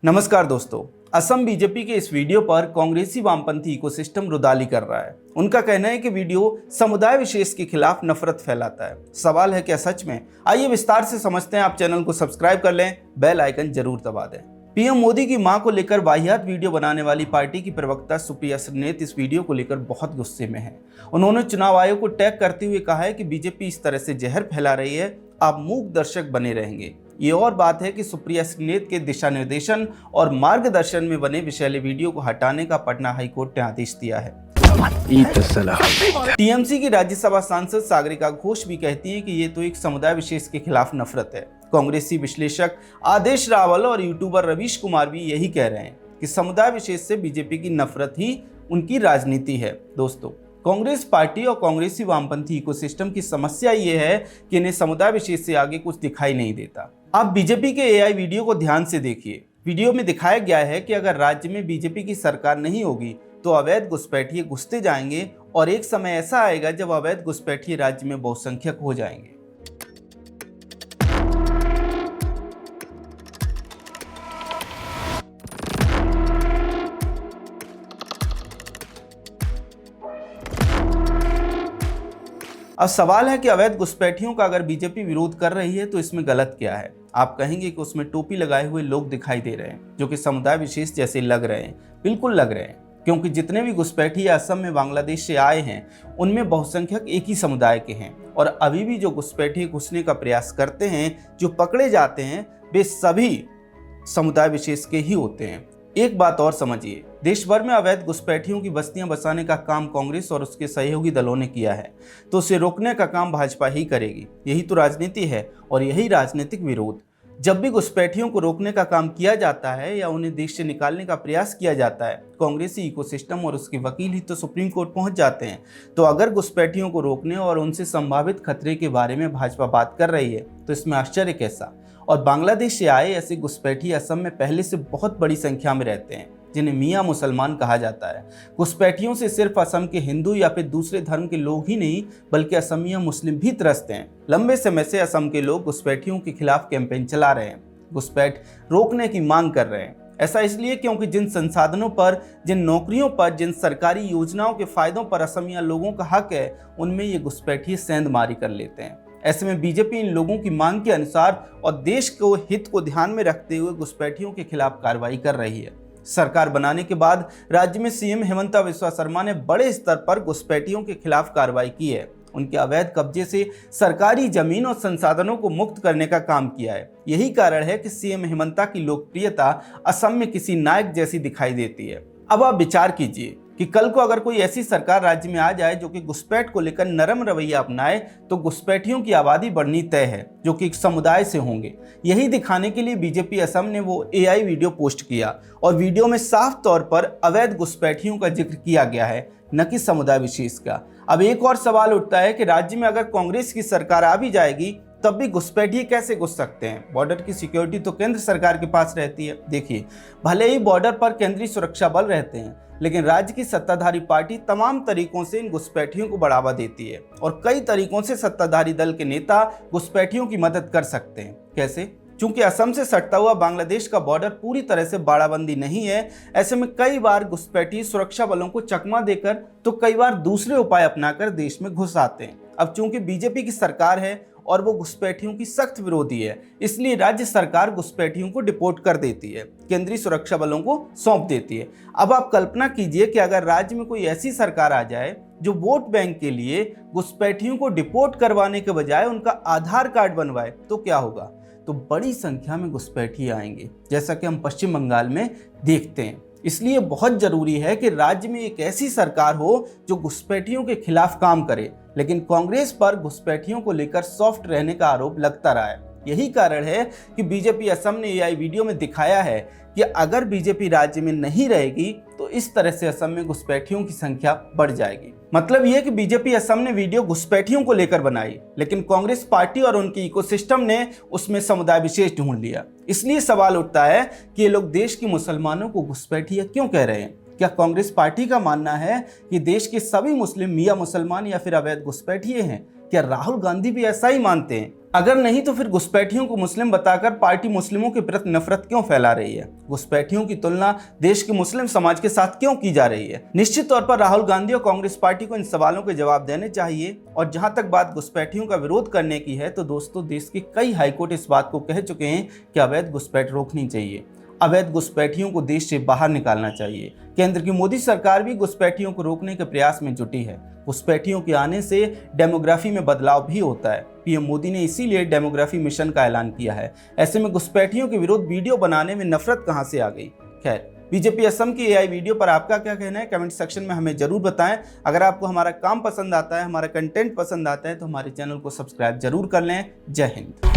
नमस्कार दोस्तों, असम बीजेपी के इस वीडियो पर कांग्रेसी वामपंथी इकोसिस्टम रुदाली कर रहा है। उनका कहना है कि वीडियो समुदाय विशेष के खिलाफ नफरत फैलाता है। सवाल है क्या सच में? आइए विस्तार से समझते हैं। आप चैनल को सब्सक्राइब कर लें, बेल आइकन जरूर दबा दें। पीएम मोदी की मां को लेकर वाहियात वीडियो बनाने वाली पार्टी की प्रवक्ता सुप्रिया श्रीनेत इस वीडियो को लेकर बहुत गुस्से में है। उन्होंने चुनाव आयोग को टैग करते हुए कहा है कि बीजेपी इस तरह से जहर फैला रही है, आप मूक दर्शक बने रहेंगे। ये और बात है कि सुप्रिया श्रीनेत के दिशा निर्देशन और मार्गदर्शन में बने विषैले वीडियो को हटाने का पटना हाईकोर्ट ने आदेश दिया है। टीएमसी की राज्यसभा सांसद सागरिका घोष भी कहती है कि ये तो एक समुदाय विशेष के खिलाफ नफरत है। कांग्रेसी विश्लेषक आदेश रावल और यूट्यूबर रवीश कुमार भी यही कह रहे हैं कि समुदाय विशेष से बीजेपी की नफरत ही उनकी राजनीति है। दोस्तों, कांग्रेस पार्टी और कांग्रेसी वामपंथी इकोसिस्टम की समस्या ये है कि इन्हें समुदाय विशेष से आगे कुछ दिखाई नहीं देता। आप बीजेपी के एआई वीडियो को ध्यान से देखिए। वीडियो में दिखाया गया है कि अगर राज्य में बीजेपी की सरकार नहीं होगी तो अवैध घुसपैठिए घुसते जाएंगे और एक समय ऐसा आएगा जब अवैध घुसपैठिए राज्य में बहुसंख्यक हो जाएंगे। अब सवाल है कि अवैध घुसपैठियों का अगर बीजेपी विरोध कर रही है तो इसमें गलत क्या है? आप कहेंगे कि उसमें टोपी लगाए हुए लोग दिखाई दे रहे हैं जो कि समुदाय विशेष जैसे लग रहे हैं। बिल्कुल लग रहे हैं, क्योंकि जितने भी घुसपैठिए असम में बांग्लादेश से आए हैं उनमें बहुसंख्यक एक ही समुदाय के हैं। और अभी भी जो घुसपैठिए घुसने का प्रयास करते हैं, जो पकड़े जाते हैं, वे सभी समुदाय विशेष के ही होते हैं। एक बात और समझिए, देश भर में अवैध घुसपैठियों की बस्तियां बसाने का काम कांग्रेस और उसके सहयोगी दलों ने किया है, तो उसे रोकने का काम भाजपा ही करेगी। यही तो राजनीति है और यही राजनीतिक विरोध। जब भी घुसपैठियों को रोकने का काम किया जाता है या उन्हें देश से निकालने का प्रयास किया जाता है, कांग्रेसी इकोसिस्टम और उसके वकील ही तो सुप्रीम कोर्ट पहुंच जाते हैं। तो अगर घुसपैठियों को रोकने और उनसे संभावित खतरे के बारे में भाजपा बात कर रही है तो इसमें आश्चर्य कैसा? और बांग्लादेश से आए ऐसे घुसपैठिए असम में पहले से बहुत बड़ी संख्या में रहते हैं, जिन्हें मियाँ मुसलमान कहा जाता है। घुसपैठियों से सिर्फ असम के हिंदू या फिर दूसरे धर्म के लोग ही नहीं बल्कि असमिया मुस्लिम भी त्रस्त हैं। लंबे समय से असम के लोग घुसपैठियों के खिलाफ कैंपेन चला रहे हैं, घुसपैठ रोकने की मांग कर रहे हैं। ऐसा इसलिए क्योंकि जिन संसाधनों पर, जिन नौकरियों पर, जिन सरकारी योजनाओं के फायदों पर असमिया लोगों का हक है, उनमें ये घुसपैठिए सेंधमारी कर लेते हैं। ऐसे में बीजेपी इन लोगों की मांग के अनुसार और देश को हित को ध्यान में रखते हुए घुसपैठियों के खिलाफ कार्रवाई कर रही है। सरकार बनाने के बाद राज्य में सीएम हेमंता बिस्वा शर्मा ने बड़े स्तर पर घुसपैठियों के खिलाफ कार्रवाई की है। उनके अवैध कब्जे से सरकारी जमीन और संसाधनों को मुक्त करने का काम किया है। यही कारण है कि सीएम हेमंता की लोकप्रियता असम में किसी नायक जैसी दिखाई देती है। अब आप विचार कीजिए कि कल को अगर कोई ऐसी सरकार राज्य में आ जाए जो कि घुसपैठ को लेकर नरम रवैया अपनाए तो घुसपैठियों की आबादी बढ़नी तय है, जो कि एक समुदाय से होंगे। यही दिखाने के लिए बीजेपी असम ने वो एआई वीडियो पोस्ट किया और वीडियो में साफ तौर पर अवैध घुसपैठियों का जिक्र किया गया है, न कि समुदाय विशेष का। अब एक और सवाल उठता है कि राज्य में अगर कांग्रेस की सरकार आ भी जाएगी तब भी घुसपैठिए कैसे घुस सकते हैं? बॉर्डर की सिक्योरिटी तो केंद्र सरकार के पास रहती है। देखिए, भले ही बॉर्डर पर केंद्रीय सुरक्षा बल रहते हैं, लेकिन राज्य की सत्ताधारी पार्टी तमाम तरीकों से इन घुसपैठियों को बढ़ावा देती है और कई तरीकों से सत्ताधारी दल के नेता घुसपैठियों की मदद कर सकते हैं। कैसे? चूंकि असम से सटता हुआ बांग्लादेश का बॉर्डर पूरी तरह से बाड़ाबंदी नहीं है, ऐसे में कई बार घुसपैठिए सुरक्षा बलों को चकमा देकर तो कई बार दूसरे उपाय अपनाकर देश में घुस आते हैं। अब चूंकि बीजेपी की सरकार है और वो घुसपैठियों की सख्त विरोधी है, इसलिए राज्य सरकार घुसपैठियों को डिपोर्ट कर देती है, केंद्रीय सुरक्षा बलों को सौंप देती है। अब आप कल्पना कीजिए कि अगर राज्य में कोई ऐसी सरकार आ जाए जो वोट बैंक के लिए घुसपैठियों को डिपोर्ट करवाने के बजाय उनका आधार कार्ड बनवाए तो क्या होगा? तो बड़ी संख्या में घुसपैठिए आएंगे, जैसा कि हम पश्चिम बंगाल में देखते हैं। इसलिए बहुत जरूरी है कि राज्य में एक ऐसी सरकार हो जो घुसपैठियों के खिलाफ काम करे, लेकिन कांग्रेस पर घुसपैठियों को लेकर सॉफ्ट रहने का आरोप लगता रहा है। यही कारण है कि बीजेपी असम ने एआई वीडियो में दिखाया है कि अगर बीजेपी राज्य में नहीं रहेगी तो इस तरह से असम में घुसपैठियों की संख्या बढ़ जाएगी। मतलब यह कि बीजेपी असम ने वीडियो घुसपैठियों को लेकर बनाई, लेकिन कांग्रेस पार्टी और उनकी इकोसिस्टम ने उसमें समुदाय विशेष ढूंढ लिया। इसलिए सवाल उठता है कि ये लोग देश के मुसलमानों को घुसपैठिए क्यों कह रहे हैं? क्या कांग्रेस पार्टी का मानना है कि देश के सभी मुस्लिम मियाँ मुसलमान या फिर अवैध घुसपैठिए हैं? क्या राहुल गांधी भी ऐसा ही मानते हैं? अगर नहीं तो फिर घुसपैठियों को मुस्लिम बताकर पार्टी मुस्लिमों के प्रति नफरत क्यों फैला रही है? घुसपैठियों की तुलना देश के मुस्लिम समाज के साथ क्यों की जा रही है? निश्चित तौर पर राहुल गांधी और कांग्रेस पार्टी को इन सवालों के जवाब देने चाहिए। और जहां तक बात घुसपैठियों का विरोध करने की है तो दोस्तों, देश के कई हाईकोर्ट इस बात को कह चुके हैं कि अवैध घुसपैठ रोकनी चाहिए, अवैध घुसपैठियों को देश से बाहर निकालना चाहिए। केंद्र की मोदी सरकार भी घुसपैठियों को रोकने के प्रयास में जुटी है। घुसपैठियों के आने से डेमोग्राफी में बदलाव भी होता है। पीएम मोदी ने इसीलिए डेमोग्राफी मिशन का ऐलान किया है। ऐसे में घुसपैठियों के विरोध वीडियो बनाने में नफरत कहां से आ गई? खैर, बीजेपी असम की एआई वीडियो पर आपका क्या कहना है? कमेंट सेक्शन में हमें जरूर बताएं। अगर आपको हमारा काम पसंद आता है, हमारा कंटेंट पसंद आता है तो हमारे चैनल को सब्सक्राइब जरूर कर लें। जय हिंद।